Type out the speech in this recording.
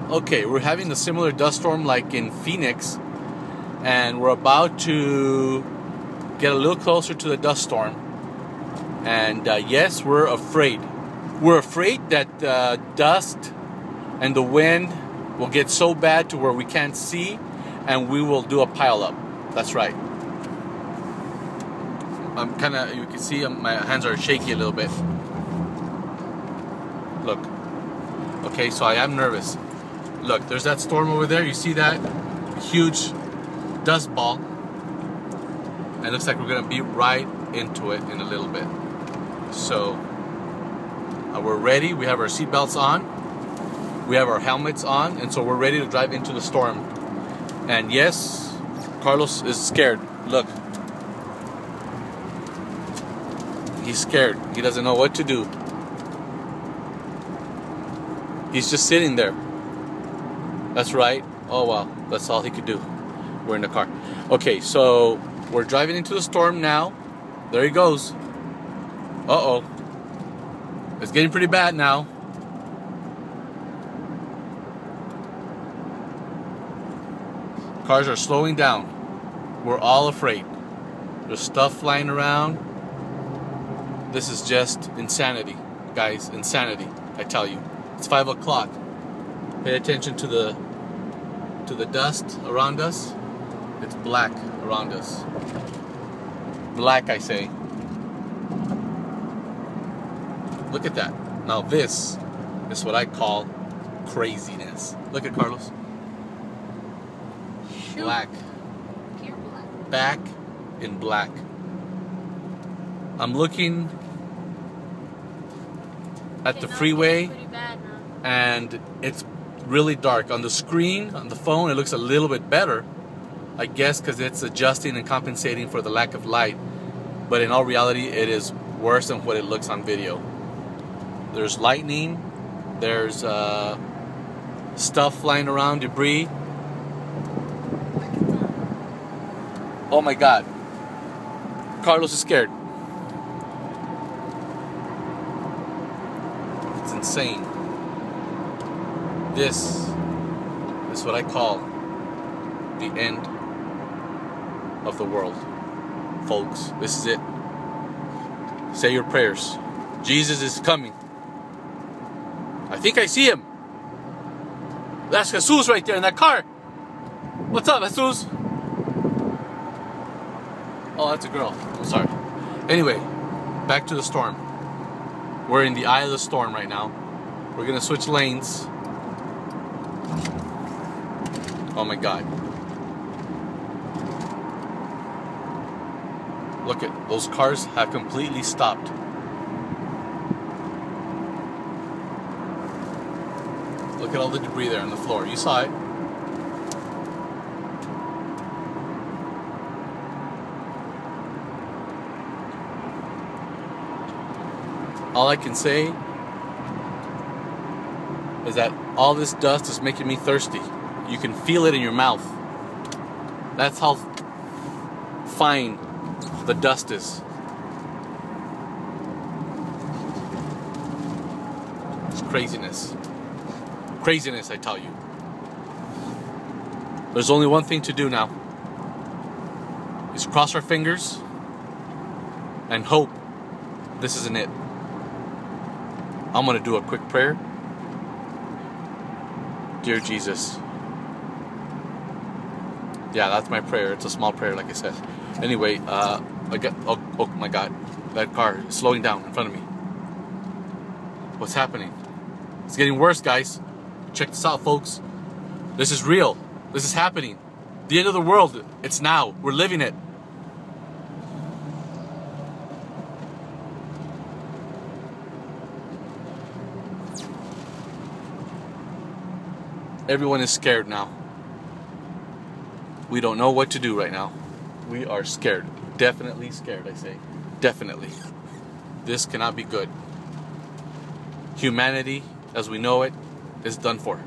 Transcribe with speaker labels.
Speaker 1: Okay, we're having a similar dust storm like in Phoenix, and we're about to get a little closer to the dust storm. And yes, we're afraid. We're afraid that dust and the wind will get so bad to where we can't see, and we will do a pileup. That's right. I'm kind of, you can see my hands are shaky a little bit. Look. Okay, so I am nervous. Look, there's that storm over there. You see that huge dust ball? And it looks like we're going to be right into it in a little bit. So, we're ready. We have our seatbelts on. We have our helmets on. And so we're ready to drive into the storm. And yes, Carlos is scared. Look. He's scared. He doesn't know what to do. He's just sitting there. That's right. Oh, wow. That's all he could do. We're in the car. Okay, so we're driving into the storm now. There he goes. Uh-oh. It's getting pretty bad now. Cars are slowing down. We're all afraid. There's stuff flying around. This is just insanity, guys. Insanity, I tell you. It's 5 o'clock. Pay attention to the dust around us. It's black around us. Black, I say. Look at that. Now this is what I call craziness. Look at Carlos. Black.
Speaker 2: Pure black.
Speaker 1: Back in black. I'm looking at the freeway,
Speaker 2: pretty bad now.
Speaker 1: and it's really dark. On the screen, on the phone, it looks a little bit better, I guess, because it's adjusting and compensating for the lack of light. But in all reality, it is worse than what it looks on video. There's lightning, there's stuff flying around, debris. Oh my God. Carlos is scared. It's insane. This is what I call the end of the world, folks. This is it. Say your prayers. Jesus is coming. I think I see him. That's Jesus right there in that car. What's up, Jesus? Oh, that's a girl. I'm sorry. Anyway, back to the storm. We're in the eye of the storm right now. We're gonna switch lanes. Oh my God. Look at those cars have completely stopped. Look at all the debris there on the floor. You saw it. All I can say is that all this dust is making me thirsty. You can feel it in your mouth. That's how fine the dust is. It's craziness. Craziness, I tell you. There's only one thing to do now. Is cross our fingers and hope this isn't it. I'm going to do a quick prayer. Dear Jesus. Yeah, that's my prayer. It's a small prayer, like I said. Anyway, oh my God. That car is slowing down in front of me. What's happening? It's getting worse, guys. Check this out, folks. This is real. This is happening. The end of the world. It's now. We're living it. Everyone is scared now. We don't know what to do right now. We are scared. Definitely scared, I say. Definitely. This cannot be good. Humanity, as we know it, is done for.